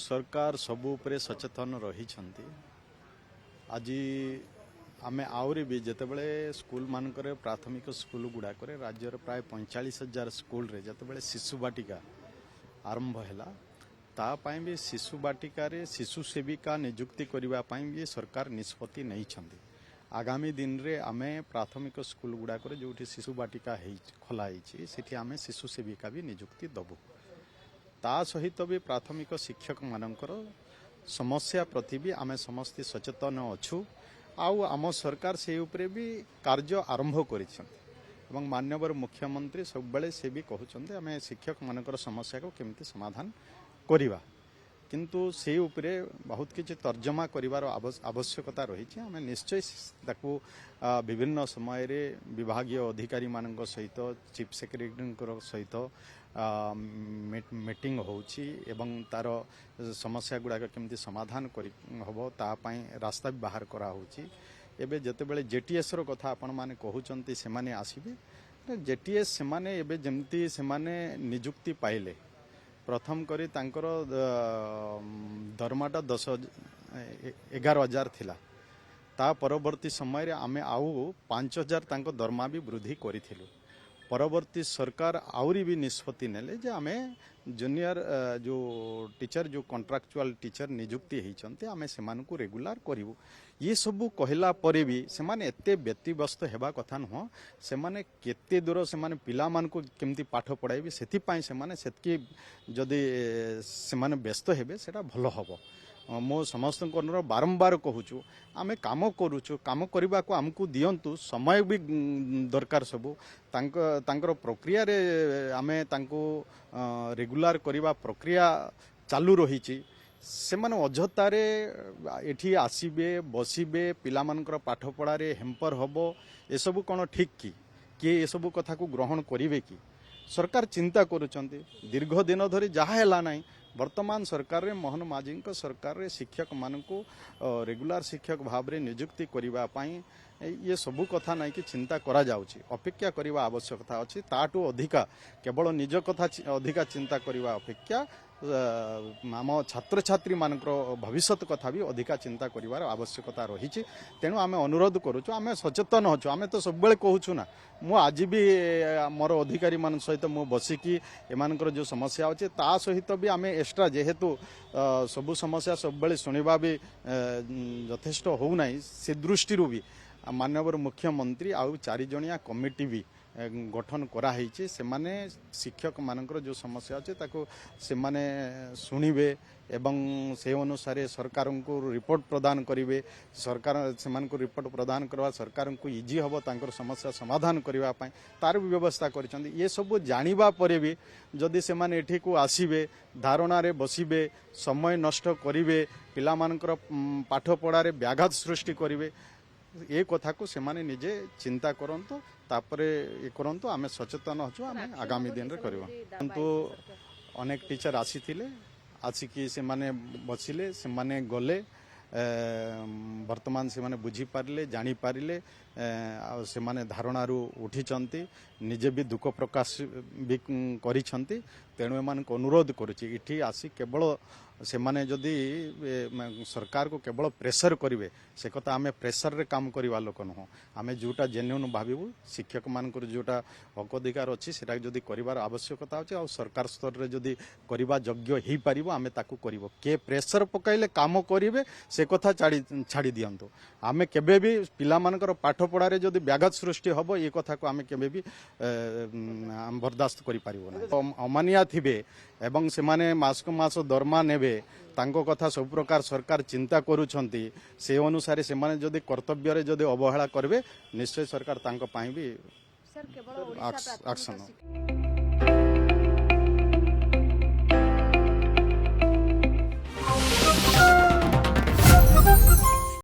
सरकार सबू उपरे सचेतन रही आज आम आहरी भी जितेबले स्कूल मानक प्राथमिक स्कूल गुड़ाक राज्यर प्राय 45,000 स्कूल रे जितेबले शिशु बाटिका आरंभ है तापाई भी शिशु बाटिकार शिशु सेविका नियुक्ति करने भी सरकार निष्पत्ति नहीं आगामी दिन रे आमे प्राथमिक स्कूल गुड़ाक जो शिशु बाटिका खोलाई से आमे शिशु सेविका भी नियुक्ति दबु ता सहित भी प्राथमिक शिक्षक मानकर समस्या प्रति भी आमे समस्ते सचेतन अच्छु आम सरकार से उपरे भी कार्य आरंभ कर माननीय मुख्यमंत्री सब बेले से भी कहते आम शिक्षक मानकर समस्या को केमती समाधान करिवा किंतु से उपरे बहुत किसी तर्जमा करिवार आवश्यकता रही आम निश्चय ताकू विभिन्न समय रे विभागीय अधिकारी मानक सहित चीफ सेक्रेटरी सहित मीटिंग होउची एवं तार समस्या गुड़ाक केमती समाधान हम तापाई रास्ता भी बाहर करा होउची एबे जतेबेले जेटीएस रो कथा आपण माने कहउचंती से माने आसीबे जेटीएस से माने एबे जेमती से माने नियुक्ति पाइले प्रथम करी तांकर दरमाटा 11,000 थिला ता परवर्ती समय रे आमे आउ 5,000 तांको दरमा भी वृद्धि करिथिलु परवर्ती सरकार आउरी भी निष्पत्ति नेले जे आमे जूनियर जो टीचर जो कॉन्ट्रैक्चुअल टीचर नियुक्ति होइचंते आमे सेमानकु रेगुलर करिवु ये सबू कहला परे भी सेमाने एते व्यतिव्यस्त हेबा कथा नुह सेमाने केते दूर सेमाने पिला मानकु केमती पाठ पढ़ाइबे सेति पई सेमाने सेतकी जदी सेमाने व्यस्त हेबे सेटा भलो हबो मो समस्त बारंबार कहूचु आमे काम करूचु काम करने को आमको दियंतु समय भी दरकार सबू तांकर प्रक्रिया रे आमे तांको रेगुलर करवा प्रक्रिया चालू रही से माने अजतारे एठी आसीबे बसीबे पिला मानकर पाठ पढ़ारे हेम्पर हबो ए सब कोन ठीक कि ए सब कथा को ग्रहण करिवे कि सरकार चिंता करूचंती दीर्घ दिन धरी जहा हैला नाही वर्तमान सरकार रे मोहन माझी सरकार रे शिक्षक मानकु रेगुलर शिक्षक भाव रे नियुक्ति करिवा पाई ये सबू कथा नहीं कि चिंता करा जाउची अपेक्षा करिवा आवश्यकता अछि ताटू अधिका केवल निज कथा अधिका चिंता करिवा अपेक्षा आम छात्र छात्री मानकर भविष्यत कथा भी अधिका चिंता करिवार आवश्यकता रही तेणु आम अनुरोध करुचु आम सचेतन अच्छु आम तो सब बेले कहूँ ना मु आज भी मोर अधिकारी मान सहित मु बसिकी एमानकर जो समस्या अच्छे ता सहित भी आम एक्स्ट्रा जेहेतु सबु समस्या सब बेले सुनिबा भी यथेष्ट होना से दृष्टि भी माननीय मुख्यमंत्री आउ 4 जणिया कमिटी भी गठन कराई से माने शिक्षक मानकर जो समस्या अच्छे ताको से माने सुनिबे एवं से अनुसार सरकार को रिपोर्ट प्रदान करेंगे सरकार से रिपोर्ट प्रदान करवा सरकार को इजी हम तांकर समस्या समाधान करने तार भी व्यवस्था कर ये सब जानिबा परे भी जदि से माने एठी को आसीबे धारणा रे बसीबे समय नष्ट करेंगे पिला मानकर पाठ पढ़ारे व्याघात सृष्टि करेंगे ये कथा को से माने निजे चिंता करंतु तापरे ये करंतु आमे सचेतन होचु आमे आगामी दिन रे करबो किंतु अनेक टीचर आसीथिले आसिकी से माने बसिले से माने गले वर्तमान से माने बुझी पारिले जानी पारिले से माने धारणा रु उठिचंती निजे भी दुख प्रकाश भी करिसंती तेणु एमान को अनुरोध करूची इठी आसी केवल से माने जदि सरकार को केवल प्रेशर करिवे से कथा आमे प्रेशर रे काम करवा लोक नुह आमे जोटा जेन्युइन भाविबु शिक्षक मानकर जोटा हक अधिकार अछि सेटा जदि करिवार आवश्यकता अछि आ सरकार स्तर रे जदि करिवा योग्य हेई परिबो आमे ताकू करिवो के प्रेशर पकाइले काम करिवे से कथा छाड़ी दियंतु आमे केबे भी पिला मानकर पाठ पढ़ारे जदि व्याघात सृष्टि हबो ये कथा को आमे केबे भी बर्दाश्त करि परिबो ना अमानिया थिबे एवं से माने मास को मास दरमा नेबे तांको कथा सब प्रकार सरकार चिंता करूछंती से अनुसार से माने जदि कर्तव्य रे जदि अवहेला करबे निश्चय सरकार तांको पाई भी एक्शन